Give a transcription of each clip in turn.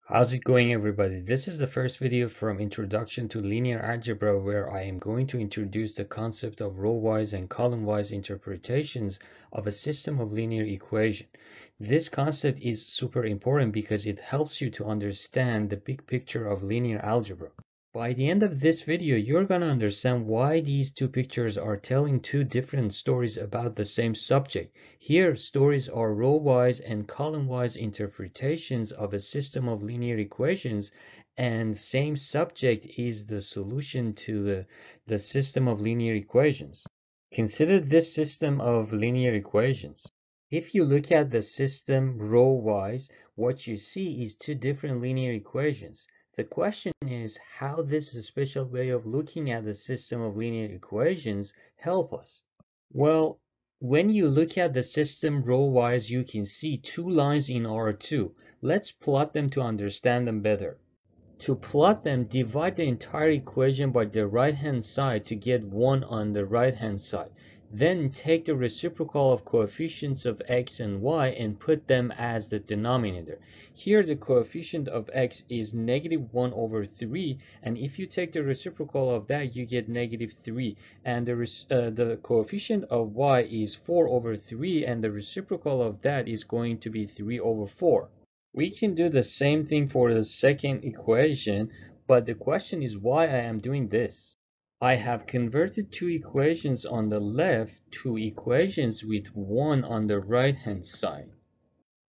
How's it going, everybody? This is the first video from Introduction to Linear Algebra where I am going to introduce the concept of row-wise and column-wise interpretations of a system of linear equation. This concept is super important because it helps you to understand the big picture of linear algebra. By the end of this video, you're going to understand why these two pictures are telling two different stories about the same subject. Here, stories are row-wise and column-wise interpretations of a system of linear equations, and same subject is the solution to the system of linear equations. Consider this system of linear equations. If you look at the system row-wise, what you see is two different linear equations. The question is how this special way of looking at the system of linear equations help us. Well, when you look at the system row-wise, you can see two lines in R2. Let's plot them to understand them better. To plot them, divide the entire equation by the right-hand side to get 1 on the right-hand side. Then take the reciprocal of coefficients of x and y and put them as the denominator. Here the coefficient of x is -1 over 3, and if you take the reciprocal of that, you get -3. And the coefficient of y is 4 over 3, and the reciprocal of that is going to be 3 over 4. We can do the same thing for the second equation, but the question is why I am doing this. I have converted two equations on the left to equations with 1 on the right hand side.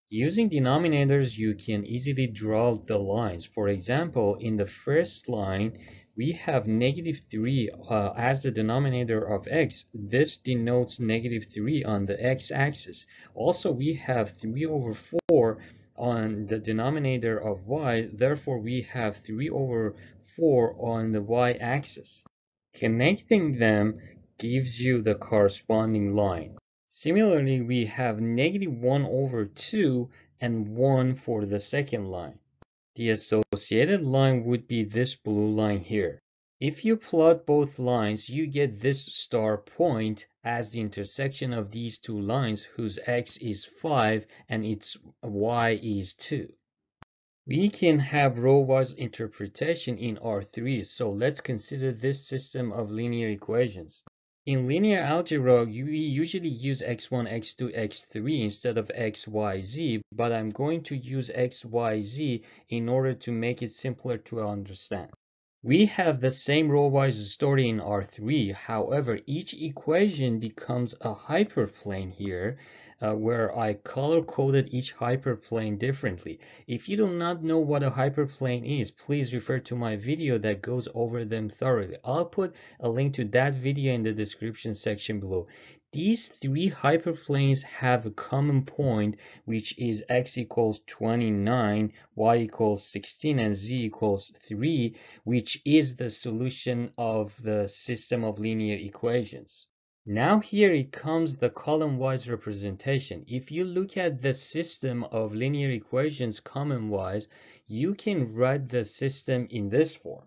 Using denominators, you can easily draw the lines. For example, in the first line, we have -3 as the denominator of x. This denotes -3 on the x-axis. Also, we have 3 over 4 on the denominator of y. Therefore, we have 3 over 4 on the y-axis. Connecting them gives you the corresponding line. Similarly, we have -1 over 2 and 1 for the second line. The associated line would be this blue line here. If you plot both lines, you get this star point as the intersection of these two lines whose x is 5 and its y is 2. We can have row-wise interpretation in R3, so let's consider this system of linear equations. In linear algebra, we usually use x1, x2, x3 instead of x, y, z, but I'm going to use x, y, z in order to make it simpler to understand. We have the same row-wise story in R3. However, each equation becomes a hyperplane here, where I color-coded each hyperplane differently. If you do not know what a hyperplane is, please refer to my video that goes over them thoroughly. I'll put a link to that video in the description section below. These three hyperplanes have a common point, which is x equals 29, y equals 16, and z equals 3, which is the solution of the system of linear equations. Now here it comes the column-wise representation. If you look at the system of linear equations column-wise, you can write the system in this form.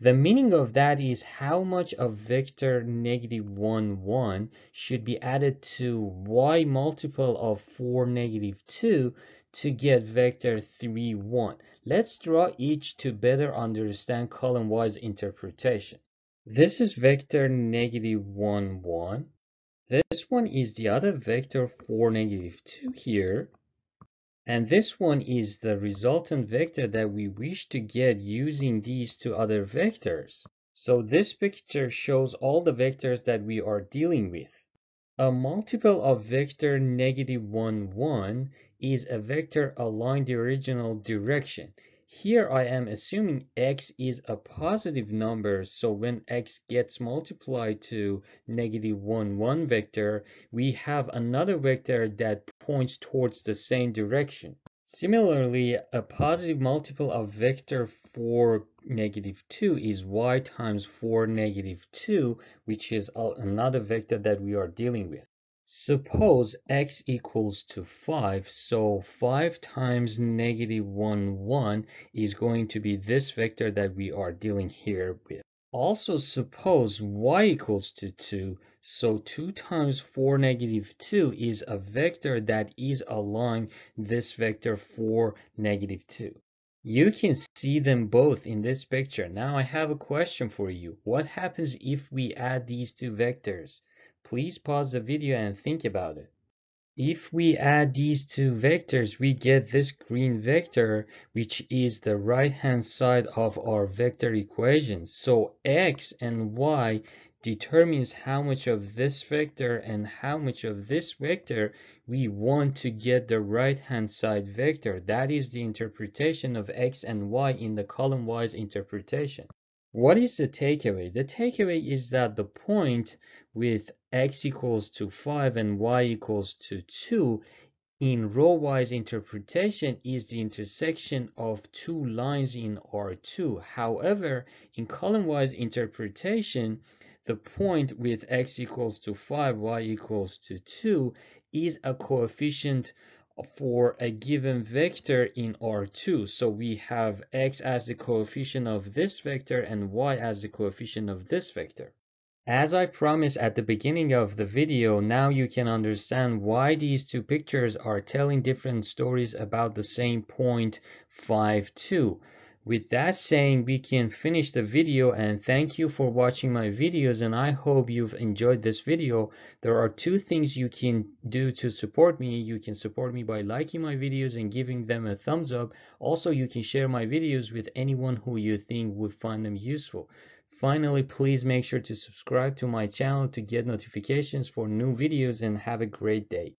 The meaning of that is how much of vector -1, 1 should be added to y multiple of 4, -2 to get vector 3, 1. Let's draw each to better understand column-wise interpretation. This is vector -1, 1. This one is the other vector 4, -2 here. And this one is the resultant vector that we wish to get using these two other vectors. So this picture shows all the vectors that we are dealing with. A multiple of vector -1, 1 is a vector along the original direction. Here I am assuming x is a positive number, so when x gets multiplied to -1, 1 vector, we have another vector that points towards the same direction. Similarly, a positive multiple of vector 4, -2 is y times 4, -2, which is another vector that we are dealing with. Suppose x equals to 5, so 5 times -1, 1 is going to be this vector that we are dealing here with. Also suppose y equals to 2, so 2 times 4, -2 is a vector that is along this vector 4, -2. You can see them both in this picture. Now I have a question for you. What happens if we add these two vectors? Please pause the video and think about it. If we add these two vectors, we get this green vector, which is the right-hand side of our vector equation. So x and y determines how much of this vector and how much of this vector we want to get the right-hand side vector. That is the interpretation of x and y in the column-wise interpretation. What is the takeaway? The takeaway is that the point with x equals to 5 and y equals to 2 in row-wise interpretation is the intersection of two lines in R2. However, in column-wise interpretation, the point with x equals to 5, y equals to 2 is a coefficient for a given vector in R2. So we have x as the coefficient of this vector and y as the coefficient of this vector. As I promised at the beginning of the video, now you can understand why these two pictures are telling different stories about the same point 5, 2. With that saying, we can finish the video, and thank you for watching my videos, and I hope you've enjoyed this video. There are two things you can do to support me. You can support me by liking my videos and giving them a thumbs up. Also, you can share my videos with anyone who you think would find them useful. Finally, please make sure to subscribe to my channel to get notifications for new videos, and have a great day.